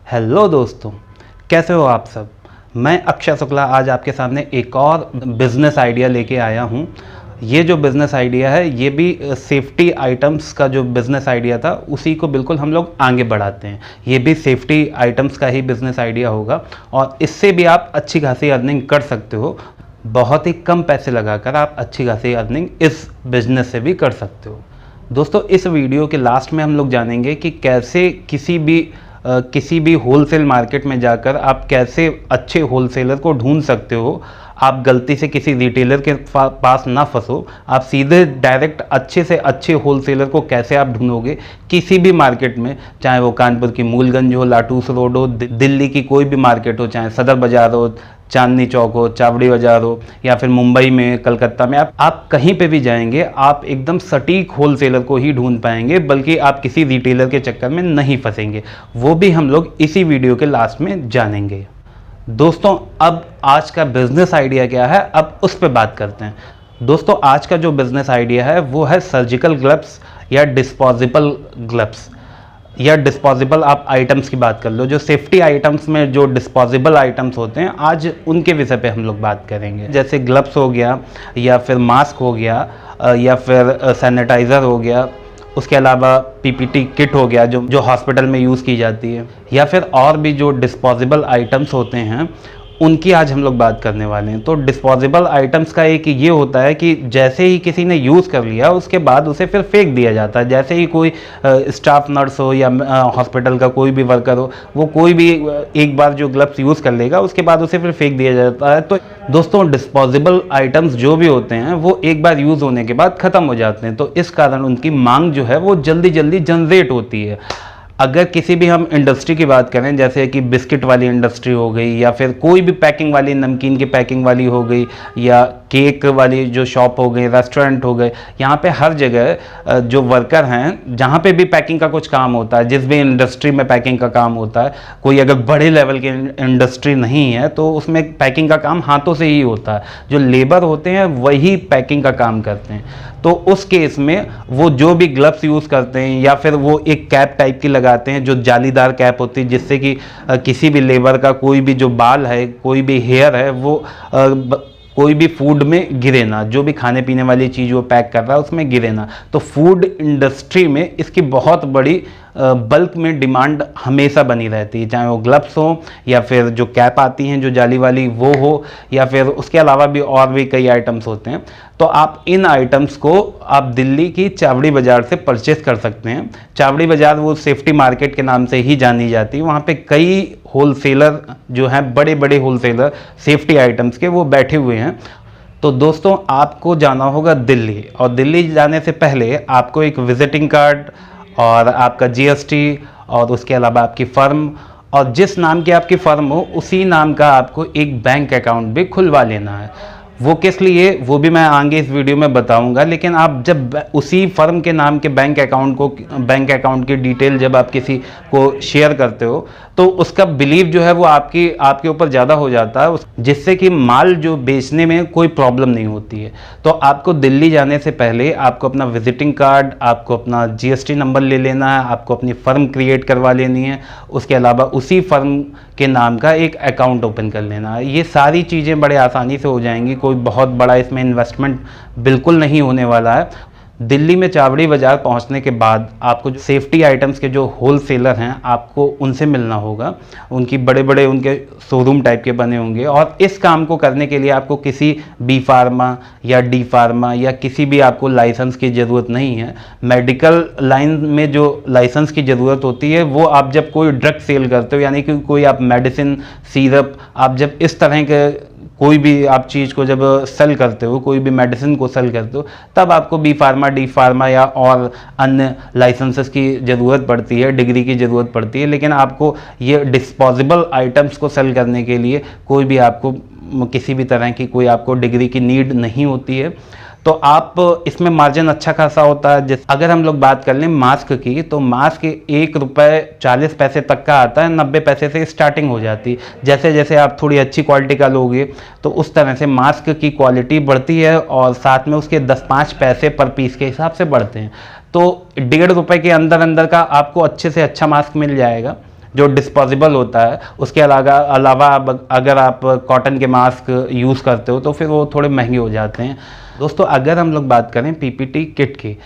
Hello दोस्तों, कैसे हो आप सब। मैं अक्षय शुक्ला आज आपके सामने एक और बिज़नेस आइडिया लेके आया हूँ। ये जो बिज़नेस आइडिया है ये भी सेफ्टी आइटम्स का जो बिज़नेस आइडिया था उसी को बिल्कुल हम लोग आगे बढ़ाते हैं। ये भी सेफ्टी आइटम्स का ही बिज़नेस आइडिया होगा और इससे भी आप अच्छी खासी अर्निंग कर सकते हो। बहुत ही कम पैसे लगाकर आप अच्छी खासी अर्निंग इस बिज़नेस से भी कर सकते हो। दोस्तों, इस वीडियो के लास्ट में हम लोग जानेंगे कि कैसे किसी भी होलसेल मार्केट में जाकर आप कैसे अच्छे होलसेलर को ढूंढ सकते हो। आप गलती से किसी रिटेलर के पास ना फंसो, आप सीधे डायरेक्ट अच्छे से अच्छे होलसेलर को कैसे आप ढूंढोगे किसी भी मार्केट में, चाहे वो कानपुर की मूलगंज हो, लाटूस रोड हो, दिल्ली की कोई भी मार्केट हो, चाहे सदर बाज़ार हो, चांदनी चौक हो, चावड़ी बाज़ार हो, या फिर मुंबई में, कलकत्ता में, आप कहीं पे भी जाएंगे आप एकदम सटीक होलसेलर को ही ढूंढ पाएंगे, बल्कि आप किसी रिटेलर के चक्कर में नहीं फंसेंगे। वो भी हम लोग इसी वीडियो के लास्ट में जानेंगे। दोस्तों, अब आज का बिजनेस आइडिया क्या है, अब उस पर बात करते हैं। दोस्तों, आज का जो बिजनेस आइडिया है वो है सर्जिकल ग्लव्स या डिस्पोजेबल ग्लव्स, या डिस्पोजेबल आप आइटम्स की बात कर लो। जो सेफ्टी आइटम्स में जो डिस्पोजेबल आइटम्स होते हैं, आज उनके विषय पे हम लोग बात करेंगे। जैसे ग्लव्स हो गया, या फिर मास्क हो गया, या फिर सैनिटाइज़र हो गया, उसके अलावा पीपीटी किट हो गया जो हॉस्पिटल में यूज़ की जाती है, या फिर और भी जो डिस्पोजेबल आइटम्स होते हैं उनकी आज हम लोग बात करने वाले हैं। तो डिस्पोजेबल आइटम्स का एक ये होता है कि जैसे ही किसी ने यूज़ कर लिया उसके बाद उसे फिर फेंक दिया जाता है। जैसे ही कोई स्टाफ नर्स हो या हॉस्पिटल का कोई भी वर्कर हो, वो कोई भी एक बार जो ग्लव्स यूज़ कर लेगा उसके बाद उसे फिर फेंक दिया जाता है। तो दोस्तों, डिस्पोजेबल आइटम्स जो भी होते हैं वो एक बार यूज़ होने के बाद ख़त्म हो जाते हैं, तो इस कारण उनकी मांग जो है वो जल्दी जल्दी जनरेट होती है। अगर किसी भी हम इंडस्ट्री की बात करें, जैसे कि बिस्किट वाली इंडस्ट्री हो गई, या फिर कोई भी पैकिंग वाली, नमकीन की पैकिंग वाली हो गई, या केक वाली जो शॉप हो गई, रेस्टोरेंट हो गए, यहाँ पे हर जगह जो वर्कर हैं, जहाँ पे भी पैकिंग का कुछ काम होता है, जिस भी इंडस्ट्री में पैकिंग का काम होता है, कोई अगर बड़े लेवल की इंडस्ट्री नहीं है तो उसमें पैकिंग का काम हाथों से ही होता है। जो लेबर होते हैं वही पैकिंग का काम करते हैं। तो उस केस में वो जो भी ग्लव्स यूज़ करते हैं, या फिर वो एक कैप टाइप की लगाते हैं जो जालीदार कैप होती है, जिससे कि किसी भी लेबर का कोई भी जो बाल है, कोई भी हेयर है, वो कोई भी फूड में गिरे ना, जो भी खाने पीने वाली चीज़ वो पैक कर रहा है उसमें गिरे ना। तो फूड इंडस्ट्री में इसकी बहुत बड़ी बल्क में डिमांड हमेशा बनी रहती है, चाहे वो ग्लव्स हो, या फिर जो कैप आती हैं जो जाली वाली वो हो, या फिर उसके अलावा भी और भी कई आइटम्स होते हैं। तो आप इन आइटम्स को आप दिल्ली की चावड़ी बाज़ार से परचेस कर सकते हैं। चावड़ी बाज़ार वो सेफ्टी मार्केट के नाम से ही जानी जाती है। वहाँ पे कई होलसेलर जो हैं, बड़े बड़े होलसेलर सेफ्टी आइटम्स के, वो बैठे हुए हैं। तो दोस्तों, आपको जाना होगा दिल्ली, और दिल्ली जाने से पहले आपको एक विजिटिंग कार्ड और आपका जीएसटी, और उसके अलावा आपकी फर्म, और जिस नाम की आपकी फर्म हो उसी नाम का आपको एक बैंक अकाउंट भी खुलवा लेना है। वो किस लिए, वो भी मैं आगे इस वीडियो में बताऊंगा। लेकिन आप जब उसी फर्म के नाम के बैंक अकाउंट की डिटेल जब आप किसी को शेयर करते हो तो उसका बिलीव जो है वो आपके ऊपर ज़्यादा हो जाता है, जिससे कि माल जो बेचने में कोई प्रॉब्लम नहीं होती है। तो आपको दिल्ली जाने से पहले आपको अपना विजिटिंग कार्ड, आपको अपना जीएसटी नंबर ले लेना है, आपको अपनी फर्म क्रिएट करवा लेनी है, उसके अलावा उसी फर्म के नाम का एक अकाउंट ओपन कर लेना है। ये सारी चीज़ें बड़े आसानी से हो जाएंगी, कोई बहुत बड़ा इसमें इन्वेस्टमेंट बिल्कुल नहीं होने वाला है। दिल्ली में चावड़ी बाज़ार पहुंचने के बाद आपको जो सेफ्टी आइटम्स के जो होलसेलर हैं आपको उनसे मिलना होगा। उनकी बड़े बड़े उनके शोरूम टाइप के बने होंगे, और इस काम को करने के लिए आपको किसी बी फार्मा या डी फार्मा या किसी भी आपको लाइसेंस की ज़रूरत नहीं है। मेडिकल लाइन में जो लाइसेंस की ज़रूरत होती है वो आप जब कोई ड्रग सेल करते हो, यानी कि कोई आप मेडिसिन, सिरप, आप जब इस तरह के कोई भी आप चीज़ को जब सेल करते हो, कोई भी मेडिसिन को सेल करते हो, तब आपको बी फार्मा, डी फार्मा या और अन्य लाइसेंसेस की ज़रूरत पड़ती है, डिग्री की ज़रूरत पड़ती है। लेकिन आपको ये डिस्पोजेबल आइटम्स को सेल करने के लिए कोई भी आपको किसी भी तरह की कोई आपको डिग्री की नीड नहीं होती है। तो आप इसमें मार्जिन अच्छा खासा होता है। जैसे अगर हम लोग बात कर लें मास्क की, तो मास्क ₹1.40 तक का आता है, 90 पैसे से स्टार्टिंग हो जाती है। जैसे जैसे आप थोड़ी अच्छी क्वालिटी का लोगे तो उस तरह से मास्क की क्वालिटी बढ़ती है, और साथ में उसके 10-5 पैसे पर पीस के हिसाब से बढ़ते हैं। तो ₹1.5 के अंदर अंदर का आपको अच्छे से अच्छा मास्क मिल जाएगा। जो डिस्पोजेबल होता है, उसके अलावा अगर आप कॉटन के मास्क यूज़ करते हो तो फिर वो थोड़े महंगे हो जाते हैं। दोस्तों अगर हम लोग बात करें पीपीटी किट की,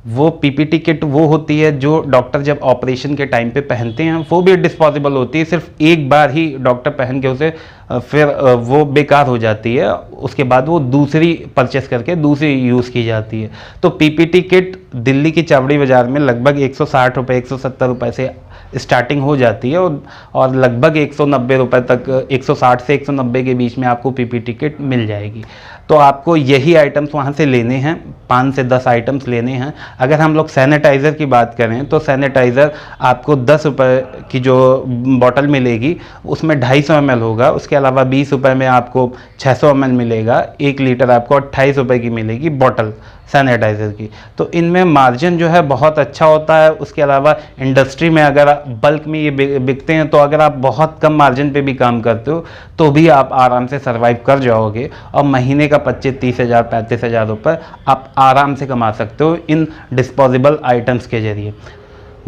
वो पीपीटी किट वो होती है जो डॉक्टर जब ऑपरेशन के टाइम पे पहनते हैं, वो भी डिस्पोजेबल होती है, सिर्फ एक बार ही डॉक्टर पहन के उसे फिर वो बेकार हो जाती है, उसके बाद वो दूसरी परचेस करके दूसरी यूज़ की जाती है। तो पीपीटी किट दिल्ली की चावड़ी बाज़ार में लगभग 160 रुपये 170 रुपये से स्टार्टिंग हो जाती है और लगभग 190 रुपये तक, 160 से 190 के बीच में आपको पीपीटी किट मिल जाएगी। तो आपको यही आइटम्स वहाँ से लेने हैं, 5 से 10 आइटम्स लेने हैं। अगर हम लोग सैनिटाइज़र की बात करें तो सैनिटाइज़र आपको 10 रुपये की जो बॉटल मिलेगी उसमें 250 ml होगा, उसके अलावा 20 रुपये में आपको 600 ml मिलेगा, 1 लीटर आपको 28 रुपये की मिलेगी बॉटल सैनिटाइज़र की। तो इनमें मार्जिन जो है बहुत अच्छा होता है। उसके अलावा इंडस्ट्री में अगर बल्क में ये बिकते हैं तो अगर आप बहुत कम मार्जिन पे भी काम करते हो तो भी आप आराम से सरवाइव कर जाओगे और महीने का 25-30 हज़ार 35 हज़ार रुपये आप आराम से कमा सकते हो इन डिस्पोजेबल आइटम्स के ज़रिए।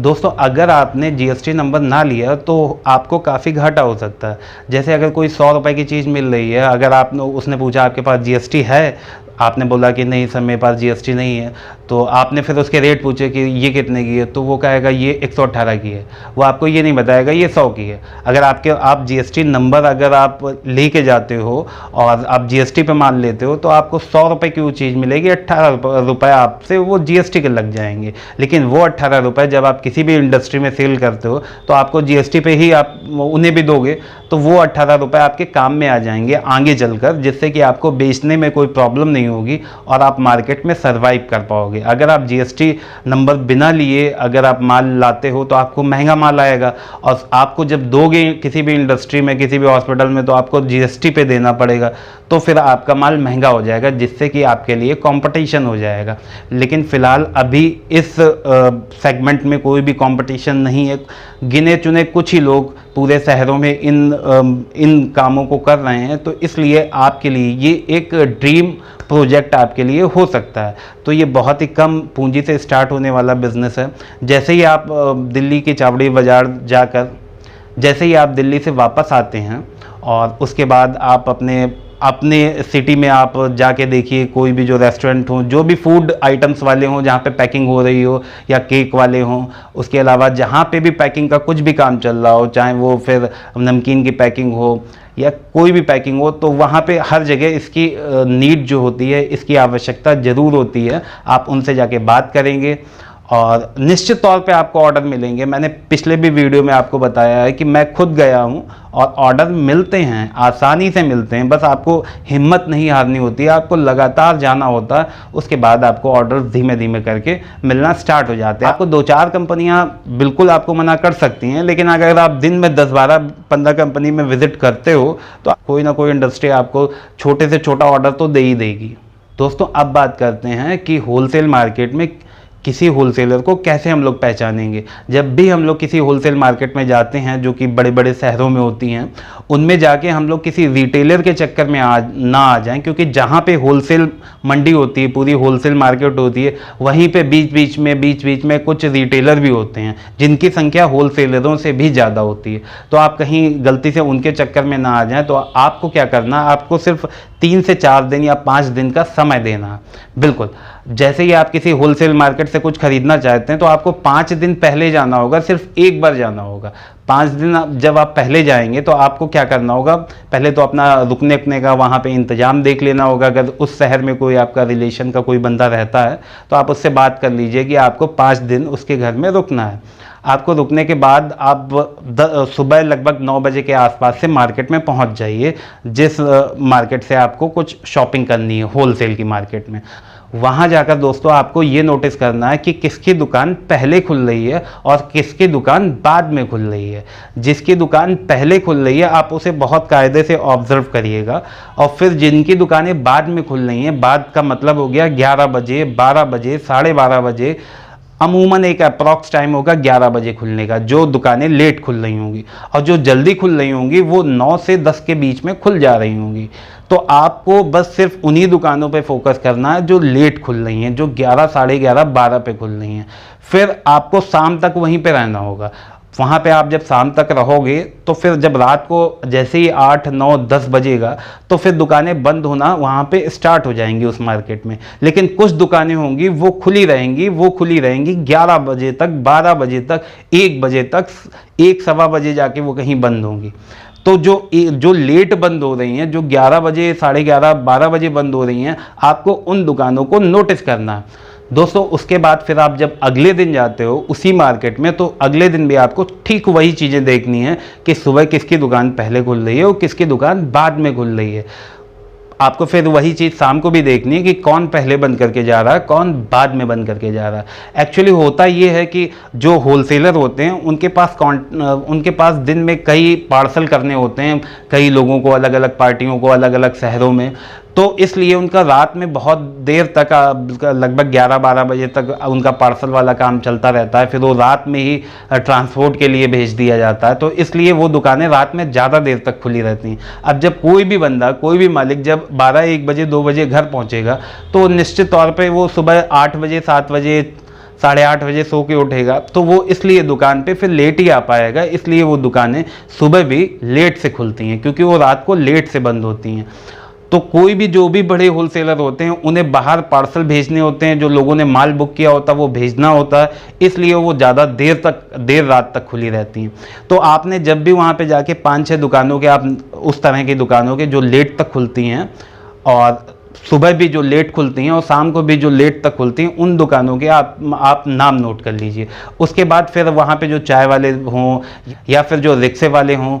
दोस्तों अगर आपने जीएसटी नंबर ना लिया तो आपको काफ़ी घाटा हो सकता है। जैसे अगर कोई 100 रुपये की चीज़ मिल रही है, अगर आपने उसने पूछा आपके पास जीएसटी है, आपने बोला कि नहीं सर मेरे पास जीएसटी नहीं है, तो आपने फिर उसके रेट पूछे कि ये कितने की है, तो वो कहेगा ये 118 की है, वो आपको ये नहीं बताएगा ये 100 की है। अगर आप जीएसटी नंबर अगर आप लेके जाते हो और आप जीएसटी पे मान लेते हो तो आपको 100 रुपये की वो चीज़ मिलेगी, 18 रुपये आपसे वो जीएसटी के लग जाएंगे। लेकिन वो 18 रुपये जब आप किसी भी इंडस्ट्री में सेल करते हो तो आपको जीएसटी पे ही आप उन्हें भी दोगे, तो वो 18 रुपये आपके काम में आ जाएंगे आगे चलकर, जिससे कि आपको बेचने में कोई प्रॉब्लम नहीं होगी और आप मार्केट में सर्वाइव कर पाओगे। अगर आप जीएसटी नंबर बिना लिए अगर आप माल लाते हो तो आपको महंगा माल आएगा और आपको जब दोगे किसी भी इंडस्ट्री में किसी भी हॉस्पिटल में तो आपको जीएसटी पे देना पड़ेगा, तो फिर आपका माल महंगा हो जाएगा, जिससे कि आपके लिए कंपटीशन हो जाएगा। लेकिन फ़िलहाल अभी इस सेगमेंट में कोई भी कंपटीशन नहीं है, गिने चुने कुछ ही लोग पूरे शहरों में इन कामों को कर रहे हैं, तो इसलिए आपके लिए ये एक ड्रीम प्रोजेक्ट आपके लिए हो सकता है। तो ये बहुत ही कम पूंजी से स्टार्ट होने वाला बिजनेस है। जैसे ही आप दिल्ली की चावड़ी बाज़ार जाकर, जैसे ही आप दिल्ली से वापस आते हैं और उसके बाद आप अपने सिटी में आप जाके देखिए, कोई भी जो रेस्टोरेंट हो, जो भी फूड आइटम्स वाले हों जहाँ पे पैकिंग हो रही हो या केक वाले हों, उसके अलावा जहाँ पे भी पैकिंग का कुछ भी काम चल रहा हो, चाहे वो फिर नमकीन की पैकिंग हो या कोई भी पैकिंग हो, तो वहाँ पे हर जगह इसकी नीड जो होती है, इसकी आवश्यकता ज़रूर होती है। आप उनसे जाके बात करेंगे और निश्चित तौर पे आपको ऑर्डर मिलेंगे। मैंने पिछले भी वीडियो में आपको बताया है कि मैं खुद गया हूँ और ऑर्डर मिलते हैं, आसानी से मिलते हैं, बस आपको हिम्मत नहीं हारनी होती है, आपको लगातार जाना होता है, उसके बाद आपको ऑर्डर धीमे धीमे करके मिलना स्टार्ट हो जाते हैं। आपको 2-4 कंपनियाँ बिल्कुल आपको मना कर सकती हैं, लेकिन अगर आप दिन में 10, 12, 15 कंपनी में विजिट करते हो तो कोई ना कोई इंडस्ट्री आपको छोटे से छोटा ऑर्डर तो दे ही देगी। दोस्तों अब बात करते हैं कि होलसेल मार्केट में किसी होलसेलर को कैसे हम लोग पहचानेंगे। जब भी हम लोग किसी होलसेल मार्केट में जाते हैं जो कि बड़े बड़े शहरों में होती हैं, उनमें जाके हम लोग किसी रिटेलर के चक्कर में ना आ जाएं, क्योंकि जहाँ पे होलसेल मंडी होती है, पूरी होलसेल मार्केट होती है, वहीं पे बीच बीच में कुछ रिटेलर भी होते हैं जिनकी संख्या होलसेलरों से भी ज़्यादा होती है। तो आप कहीं गलती से उनके चक्कर में ना आ जाएँ। तो आपको क्या करना, आपको सिर्फ 3 से 4 दिन या 5 दिन का समय देना। बिल्कुल जैसे ही आप किसी होलसेल मार्केट से कुछ खरीदना चाहते हैं तो आपको 5 दिन पहले जाना होगा, सिर्फ एक बार जाना होगा। 5 दिन जब आप पहले जाएंगे तो आपको क्या करना होगा, पहले तो अपना रुकने का वहाँ पे इंतजाम देख लेना होगा। अगर उस शहर में कोई आपका रिलेशन का कोई बंदा रहता है तो आप उससे बात कर लीजिए कि आपको 5 दिन उसके घर में रुकना है। आपको रुकने के बाद आप सुबह लगभग 9 बजे के आसपास से मार्केट में पहुंच जाइए, जिस मार्केट से आपको कुछ शॉपिंग करनी है होलसेल की मार्केट में। वहां जाकर दोस्तों आपको ये नोटिस करना है कि किसकी दुकान पहले खुल रही है और किसकी दुकान बाद में खुल रही है। जिसकी दुकान पहले खुल रही है आप उसे बहुत कायदे से ऑब्जर्व करिएगा, और फिर जिनकी दुकानें बाद में खुल रही हैं, बाद का मतलब हो गया 11 बजे, 12 बजे, 12:30 बजे, अमूमन एक अप्रॉक्स टाइम होगा 11 बजे खुलने का, जो दुकानें लेट खुल रही होंगी, और जो जल्दी खुल रही होंगी वो 9 से 10 के बीच में खुल जा रही होंगी। तो आपको बस सिर्फ उन्हीं दुकानों पे फोकस करना है जो लेट खुल रही हैं, जो 11, 11:30, 12 पे खुल रही हैं। फिर आपको शाम तक वहीं पे रहना होगा। वहाँ पे आप जब शाम तक रहोगे तो फिर जब रात को जैसे ही 8, 9, 10 बजेगा तो फिर दुकानें बंद होना वहाँ पे स्टार्ट हो जाएंगी उस मार्केट में। लेकिन कुछ दुकानें होंगी वो खुली रहेंगी 11 बजे तक, 12 बजे तक, 1 बजे तक, 1 सवा बजे जाके वो कहीं बंद होंगी। तो जो लेट बंद हो रही हैं, जो 11 बजे, 11:30, 12 बजे बंद हो रही हैं, आपको उन दुकानों को नोटिस करना है दोस्तों। उसके बाद फिर आप जब अगले दिन जाते हो उसी मार्केट में, तो अगले दिन भी आपको ठीक वही चीज़ें देखनी है कि सुबह किसकी दुकान पहले खुल रही है और किसकी दुकान बाद में खुल रही है। आपको फिर वही चीज़ शाम को भी देखनी है कि कौन पहले बंद करके जा रहा है, कौन बाद में बंद करके जा रहा है। एक्चुअली होता ये है कि जो होलसेलर होते हैं उनके पास दिन में कई पार्सल करने होते हैं, कई लोगों को, अलग अलग पार्टियों को, अलग अलग शहरों में। तो इसलिए उनका रात में बहुत देर तक, लगभग 11-12 बजे तक उनका पार्सल वाला काम चलता रहता है। फिर वो रात में ही ट्रांसपोर्ट के लिए भेज दिया जाता है। तो इसलिए वो दुकानें रात में ज़्यादा देर तक खुली रहती हैं। अब जब कोई भी बंदा, कोई भी मालिक जब 12-1 बजे, 2 बजे घर पहुंचेगा तो निश्चित तौर पे वो सुबह 8 बजे, 7 बजे, 8:30 बजे सो के उठेगा। तो वो इसलिए दुकान पे फिर लेट ही आ पाएगा। इसलिए वो दुकानें सुबह भी लेट से खुलती हैं, क्योंकि वो रात को लेट से बंद होती हैं। तो कोई भी, जो भी बड़े होलसेलर होते हैं, उन्हें बाहर पार्सल भेजने होते हैं, जो लोगों ने माल बुक किया होता है वो भेजना होता है, इसलिए वो ज़्यादा देर रात तक खुली रहती हैं। तो आपने जब भी वहाँ पे जाके 5-6 दुकानों के, आप उस तरह की दुकानों के जो लेट तक खुलती हैं, और सुबह भी जो लेट खुलती हैं और शाम को भी जो लेट तक खुलती हैं, उन दुकानों के आप नाम नोट कर लीजिए। उसके बाद फिर वहाँ पे जो चाय वाले हों या फिर जो रिक्शे वाले हों,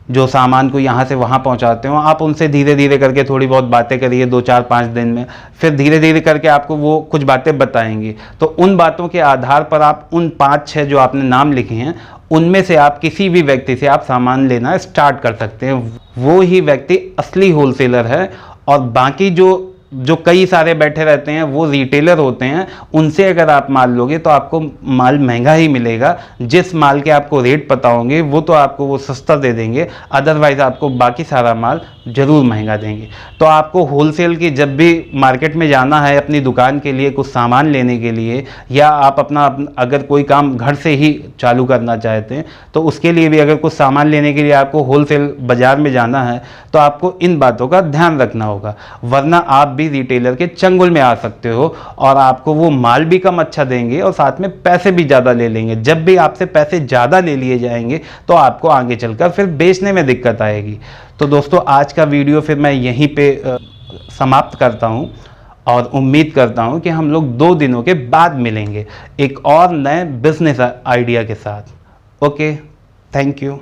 जो सामान को यहाँ से वहाँ पहुँचाते हो, आप उनसे धीरे धीरे करके थोड़ी बहुत बातें करिए 2-4-5 दिन में। फिर धीरे धीरे करके आपको वो कुछ बातें बताएंगी। तो उन बातों के आधार पर आप उन 5-6 जो आपने नाम लिखे हैं, उनमें से आप किसी भी व्यक्ति से आप सामान लेना स्टार्ट कर सकते हैं। वो ही व्यक्ति असली होलसेलर है। और बाकी जो कई सारे बैठे रहते हैं वो रिटेलर होते हैं। उनसे अगर आप माल लोगे तो आपको माल महंगा ही मिलेगा। जिस माल के आपको रेट पता होंगे वो तो आपको वो सस्ता दे देंगे, अदरवाइज़ आपको बाकी सारा माल ज़रूर महंगा देंगे। तो आपको होलसेल की जब भी मार्केट में जाना है अपनी दुकान के लिए, कुछ सामान लेने के लिए, या आप अपना अगर कोई काम घर से ही चालू करना चाहते हैं, तो उसके लिए भी अगर कुछ सामान लेने के लिए आपको होलसेल बाज़ार में जाना है, तो आपको इन बातों का ध्यान रखना होगा। वरना आप भी रिटेलर के चंगुल में आ सकते हो और आपको वो माल भी कम अच्छा देंगे और साथ में पैसे भी ज़्यादा ले लेंगे। जब भी आपसे पैसे ज़्यादा ले लिए जाएंगे तो आपको आगे चलकर फिर बेचने में दिक्कत आएगी। तो दोस्तों, आज का वीडियो फिर मैं यहीं पे समाप्त करता हूँ और उम्मीद करता हूँ कि हम लोग 2 दिनों के बाद मिलेंगे एक और नए बिजनेस आइडिया के साथ। Okay, thank you.